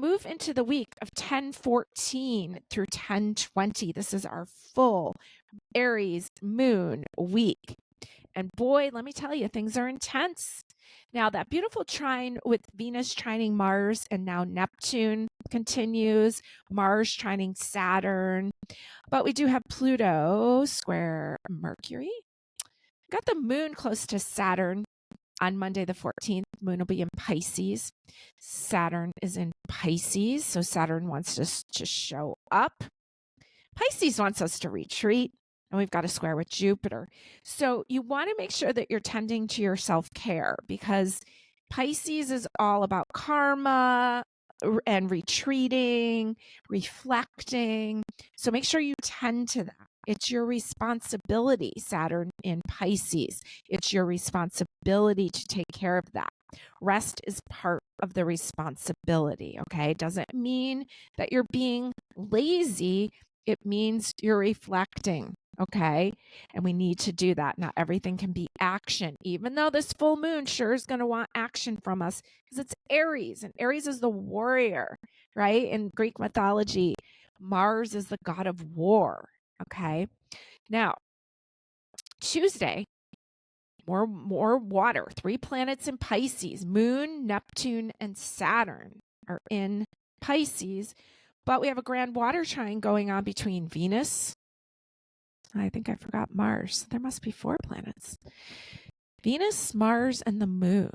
move into the week of 10/14 through 10/20. This is our full Aries moon week. And boy, let me tell you, things are intense. Now, that beautiful trine with Venus trining Mars and now Neptune continues, Mars trining Saturn. But we do have Pluto square Mercury. Got the moon close to Saturn on Monday the 14th. Moon will be in Pisces. Saturn is in Pisces, so Saturn wants us to show up. Pisces wants us to retreat. And we've got a square with Jupiter. So you want to make sure that you're tending to your self-care, because Pisces is all about karma and retreating, reflecting. So make sure you tend to that. It's your responsibility, Saturn in Pisces. It's your responsibility to take care of that. Rest is part of the responsibility, okay? It doesn't mean that you're being lazy. It means you're reflecting. Okay. And we need to do that. Not everything can be action, even though this full moon sure is going to want action from us, because it's Aries, and Aries is the warrior, right? In Greek mythology, Mars is the god of war. Okay. Now, Tuesday, more water, 3 planets in Pisces, Moon, Neptune, and Saturn are in Pisces, but we have a grand water trine going on between Venus. I think I forgot Mars. There must be 4 planets. Venus, Mars, and the moon.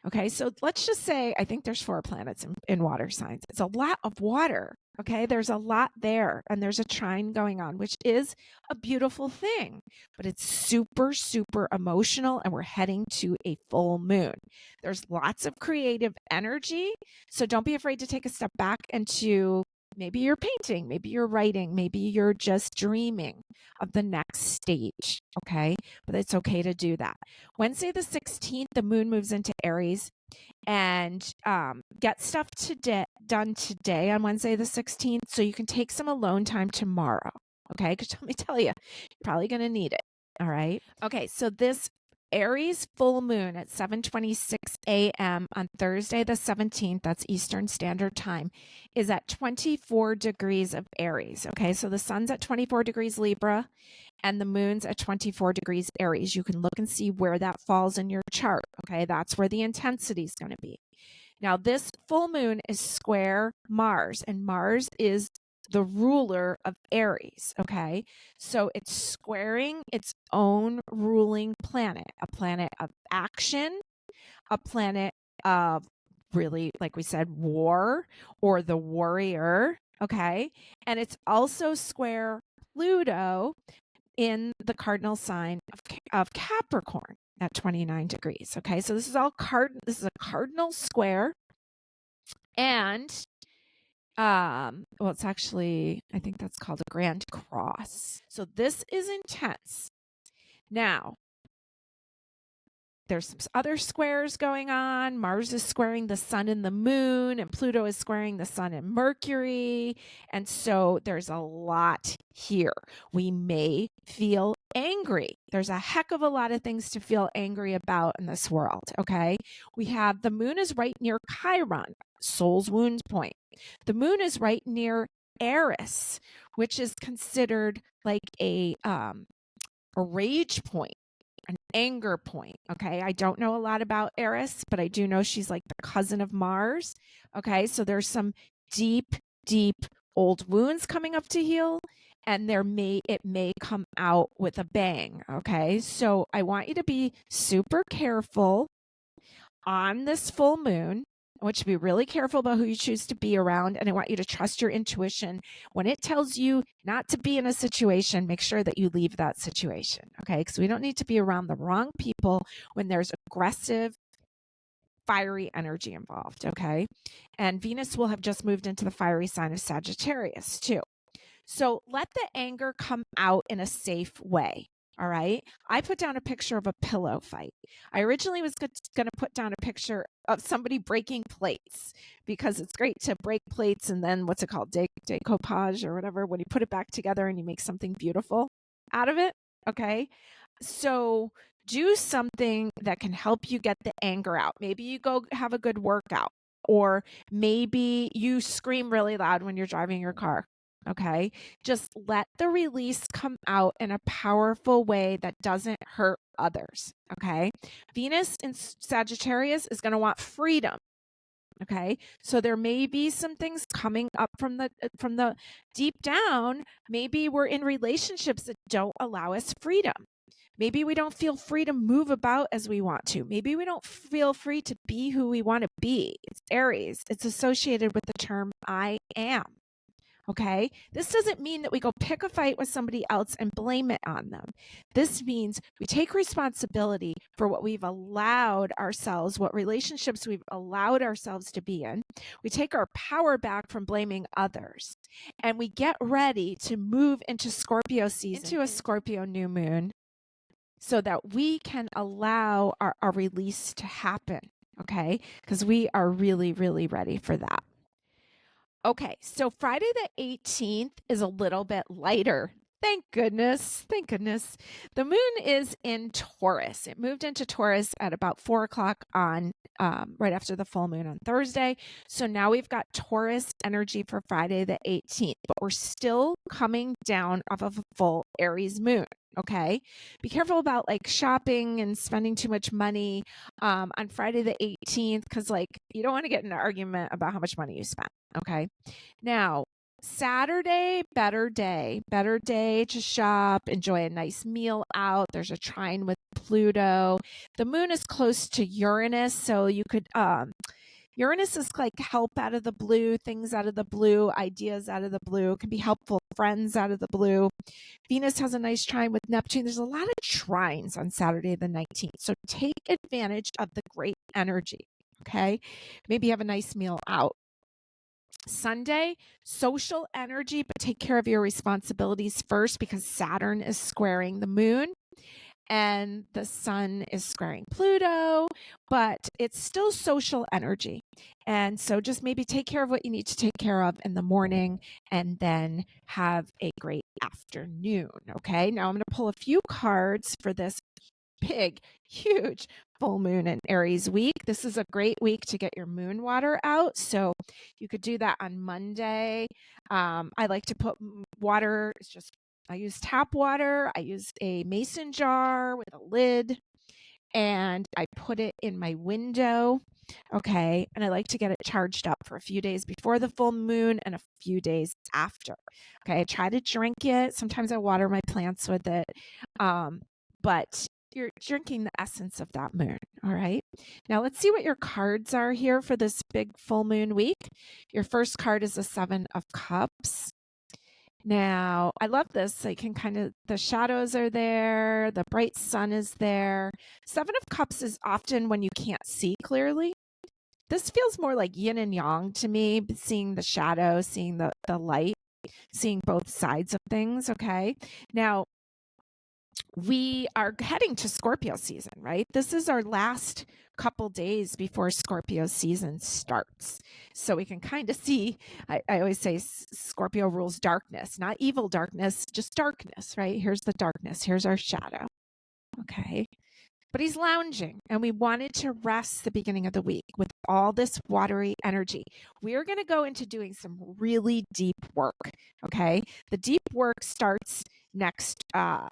Okay, so let's just say I think there's 4 planets in water signs. It's a lot of water. Okay, there's a lot there, and there's a trine going on, which is a beautiful thing, but it's super, super emotional, and we're heading to a full moon. There's lots of creative energy, so don't be afraid to take a step back into maybe you're painting, maybe you're writing, maybe you're just dreaming of the next stage, okay? But it's okay to do that. Wednesday the 16th, the moon moves into Aries, and get stuff done today on Wednesday the 16th, so you can take some alone time tomorrow, okay? Because let me tell you, you're probably going to need it, all right? Okay, so this Aries full moon at 7:26 a.m. on Thursday the 17th, that's Eastern Standard Time, is at 24 degrees of Aries. Okay, so the sun's at 24 degrees Libra and the moon's at 24 degrees Aries. You can look and see where that falls in your chart. Okay, that's where the intensity is going to be. Now, this full moon is square Mars, and Mars is the ruler of Aries, okay? So it's squaring its own ruling planet, a planet of action, a planet of really, like we said, war or the warrior, okay? And it's also square Pluto in the cardinal sign of Capricorn at 29 degrees, okay? So this is all this is a cardinal square, and well, it's actually, I think that's called a grand cross. So this is intense. Now, there's some other squares going on. Mars is squaring the sun and the moon, and Pluto is squaring the sun and Mercury. And so there's a lot here. We may feel angry. There's a heck of a lot of things to feel angry about in this world, okay? We have the moon is right near Chiron, soul's wound point. The moon is right near Eris, which is considered like a rage point, an anger point. Okay. I don't know a lot about Eris, but I do know she's like the cousin of Mars. Okay. So there's some deep, deep old wounds coming up to heal, and it may come out with a bang. Okay. So I want you to be super careful on this full moon. I want you to be really careful about who you choose to be around, and I want you to trust your intuition. When it tells you not to be in a situation, make sure that you leave that situation, okay? Because we don't need to be around the wrong people when there's aggressive, fiery energy involved, okay? And Venus will have just moved into the fiery sign of Sagittarius, too. So let the anger come out in a safe way. All right. I put down a picture of a pillow fight. I originally was going to put down a picture of somebody breaking plates, because it's great to break plates and then what's it called? Decoupage or whatever, when you put it back together and you make something beautiful out of it. Okay. So do something that can help you get the anger out. Maybe you go have a good workout. or maybe you scream really loud when you're driving your car. Okay. Just let the release come out in a powerful way that doesn't hurt others. Okay. Venus in Sagittarius is going to want freedom. Okay. So there may be some things coming up from the deep down. Maybe we're in relationships that don't allow us freedom. Maybe we don't feel free to move about as we want to. Maybe we don't feel free to be who we want to be. It's Aries. It's associated with the term I am. Okay. This doesn't mean that we go pick a fight with somebody else and blame it on them. This means we take responsibility for what we've allowed ourselves, what relationships we've allowed ourselves to be in. We take our power back from blaming others, and we get ready to move into Scorpio season, into a Scorpio new moon, so that we can allow our release to happen. Okay. Because we are really, really ready for that. Okay, so Friday the 18th is a little bit lighter. Thank goodness. Thank goodness. The moon is in Taurus. It moved into Taurus at about 4 o'clock on right after the full moon on Thursday. So now we've got Taurus energy for Friday the 18th, but we're still coming down off of a full Aries moon. Okay. Be careful about like shopping and spending too much money on Friday the 18th, because like you don't want to get in an argument about how much money you spent. Okay. Now, Saturday, better day to shop, enjoy a nice meal out. There's a trine with Pluto. The moon is close to Uranus, so you could Uranus is like help out of the blue, things out of the blue, ideas out of the blue. It can be helpful, friends out of the blue. Venus has a nice trine with Neptune. There's a lot of trines on Saturday the 19th. So take advantage of the great energy. Okay. Maybe have a nice meal out. Sunday, social energy, but take care of your responsibilities first, because Saturn is squaring the moon and the sun is squaring Pluto, but it's still social energy. And so just maybe take care of what you need to take care of in the morning and then have a great afternoon. Okay. Now I'm going to pull a few cards for this big, huge full moon in Aries week. This is a great week to get your moon water out. So you could do that on Monday. I like to put water. I use tap water. I use a mason jar with a lid, and I put it in my window. Okay. And I like to get it charged up for a few days before the full moon and a few days after. Okay. I try to drink it. Sometimes I water my plants with it. But you're drinking the essence of that moon. All right. Now let's see what your cards are here for this big full moon week. Your first card is the 7 of Cups. Now, I love this. I can the shadows are there. The bright sun is there. 7 of Cups is often when you can't see clearly. This feels more like yin and yang to me, seeing the shadow, seeing the light, seeing both sides of things. Okay. Now, we are heading to Scorpio season, right? This is our last couple days before Scorpio season starts. So we can kind of see, I always say Scorpio rules darkness, not evil darkness, just darkness, right? Here's the darkness. Here's our shadow. Okay. But he's lounging, and we wanted to rest the beginning of the week with all this watery energy. We are going to go into doing some really deep work. Okay. The deep work starts next, as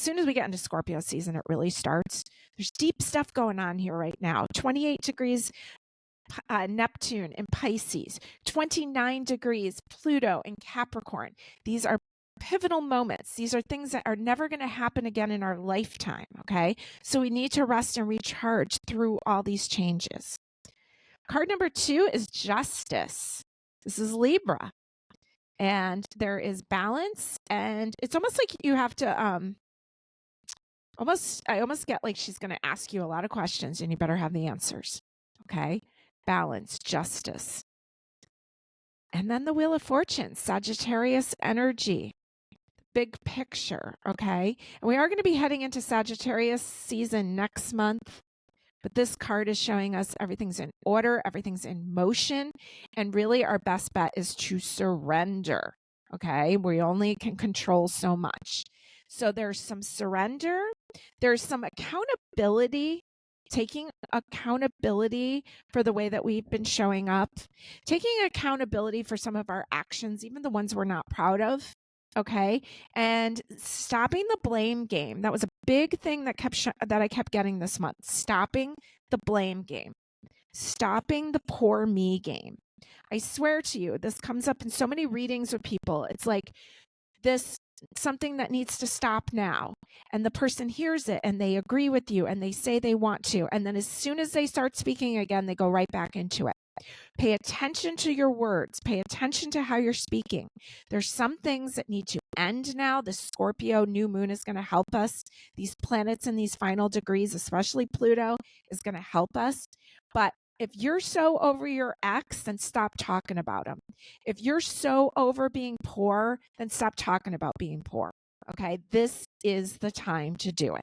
soon as we get into Scorpio season, it really starts. There's deep stuff going on here right now. 28 degrees Neptune in Pisces, 29 degrees Pluto in Capricorn. These are pivotal moments. These are things that are never going to happen again in our lifetime. Okay. So we need to rest and recharge through all these changes. Card number 2 is Justice. This is Libra. And there is balance, and it's almost like you have to I almost get like she's going to ask you a lot of questions and you better have the answers. Okay? Balance, justice. And then the Wheel of Fortune, Sagittarius energy, big picture. Okay? And we are going to be heading into Sagittarius season next month. But this card is showing us everything's in order, everything's in motion, and really our best bet is to surrender. Okay, we only can control so much. So there's some surrender, there's some accountability taking accountability for the way that we've been showing up, taking accountability for some of our actions, even the ones we're not proud of. Okay. And stopping the blame game. That was a big thing that I kept getting this month. Stopping the blame game. Stopping the poor me game. I swear to you, this comes up in so many readings with people. It's like this something that needs to stop now. And the person hears it and they agree with you and they say they want to. And then as soon as they start speaking again, they go right back into it. Pay attention to your words. Pay attention to how you're speaking. There's some things that need to end now. The Scorpio new moon is going to help us. These planets in these final degrees, especially Pluto, is going to help us. But if you're so over your ex, then stop talking about him. If you're so over being poor, then stop talking about being poor. Okay, this is the time to do it.